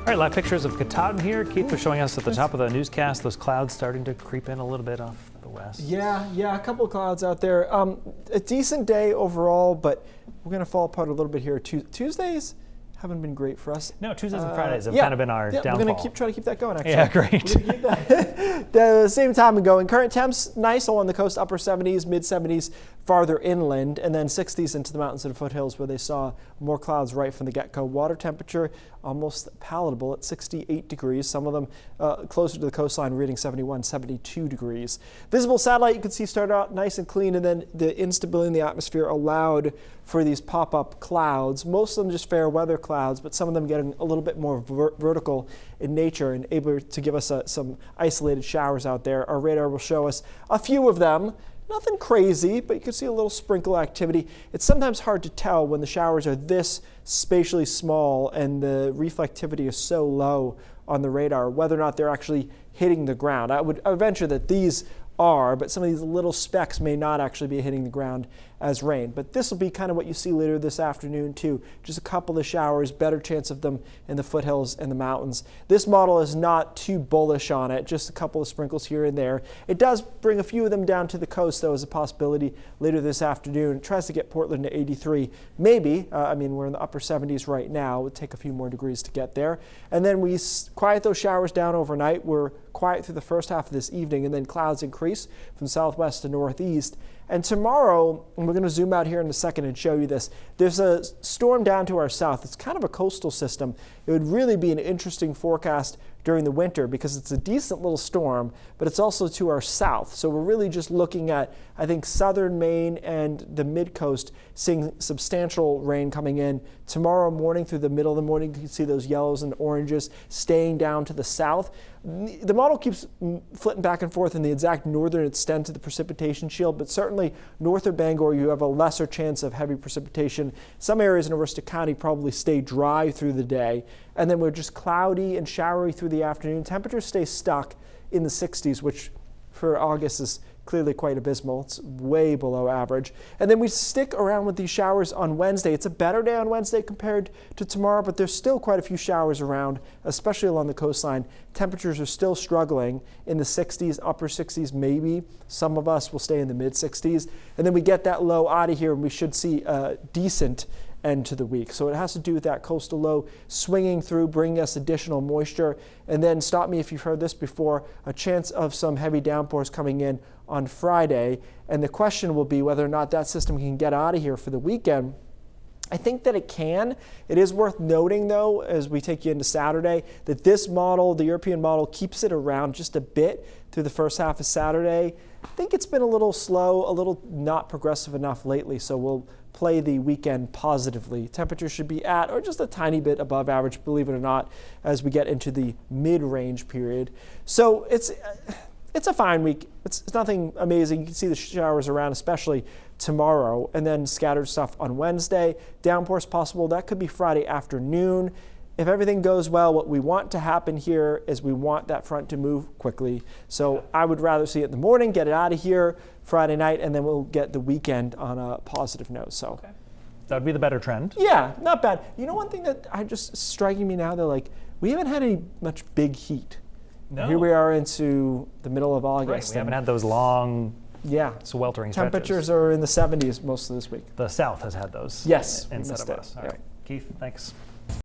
All right, live pictures of Katahdin here. Keith was showing us at the top of the newscast those clouds starting to creep in a little bit off the west. Yeah, a couple of clouds out there. A decent day overall, but we're going to fall apart a little bit here. Tuesdays haven't been great for us. No, Tuesdays and Fridays have kind of been our downfall. We're going to try to keep that going, actually. Yeah, great. The same time and going. Current temps, nice along the coast, upper 70s, mid 70s, farther inland, and then 60s into the mountains and foothills where they saw more clouds right from the get-go. Water temperature almost palatable at 68 degrees. Some of them closer to the coastline reading 71, 72 degrees. Visible satellite you can see started out nice and clean, and then the instability in the atmosphere allowed for these pop-up clouds. Most of them just fair weather clouds, but some of them getting a little bit more vertical in nature and able to give us some isolated showers out there. Our radar will show us a few of them. Nothing crazy, but you can see a little sprinkle activity. It's sometimes hard to tell when the showers are this spatially small and the reflectivity is so low on the radar, whether or not they're actually hitting the ground. I would venture that these are, but some of these little specks may not actually be hitting the ground as rain. But this will be kind of what you see later this afternoon too. Just a couple of showers, better chance of them in the foothills and the mountains. This model is not too bullish on it, just a couple of sprinkles here and there. It does bring a few of them down to the coast though as a possibility later this afternoon. It tries to get Portland to 83, maybe. I mean, we're in the upper 70s right now. It would take a few more degrees to get there. And then we quiet those showers down overnight. We're quiet through the first half of this evening, and then clouds increase from southwest to northeast. And tomorrow, and we're going to zoom out here in a second and show you this, there's a storm down to our south. It's kind of a coastal system. It would really be an interesting forecast during the winter because it's a decent little storm, but it's also to our south. So we're really just looking at, I think, southern Maine and the mid-coast seeing substantial rain coming in. Tomorrow morning through the middle of the morning, you can see those yellows and oranges staying down to the south. The model keeps flitting back and forth in the exact northern extent of the precipitation shield, but certainly north of Bangor, you have a lesser chance of heavy precipitation. Some areas in Aroostook County probably stay dry through the day, and then we're just cloudy and showery through the afternoon. Temperatures stay stuck in the 60s, which for August is clearly quite abysmal. It's way below average. And then we stick around with these showers on Wednesday. It's a better day on Wednesday compared to tomorrow, but there's still quite a few showers around, especially along the coastline. Temperatures are still struggling in the 60s, upper 60s maybe. Some of us will stay in the mid 60s. And then we get that low out of here and we should see a decent end to the week. So it has to do with that coastal low swinging through, bringing us additional moisture. And then stop me if you've heard this before, a chance of some heavy downpours coming in on Friday. And the question will be whether or not that system can get out of here for the weekend. I think that it can. It is worth noting, though, as we take you into Saturday, that this model, the European model, keeps it around just a bit through the first half of Saturday. I think it's been a little slow, a little not progressive enough lately, so we'll play the weekend positively. Temperatures should be at or just a tiny bit above average, believe it or not, as we get into the mid-range period. So it's a fine week. It's nothing amazing. You can see the showers around, especially tomorrow, and then scattered stuff on Wednesday. Downpours possible. That could be Friday afternoon. If everything goes well, what we want to happen here is we want that front to move quickly. So I would rather see it in the morning, get it out of here Friday night, and then we'll get the weekend on a positive note. So okay. That would be the better trend. Yeah, not bad. You know, one thing that just striking me now, they're like, we haven't had any much big heat. No. Here we are into the middle of August. Right. We haven't had those long, sweltering temperatures stretches. Are in the 70s most of this week. The South has had those. Yes. Instead of us. All right. Keith, thanks.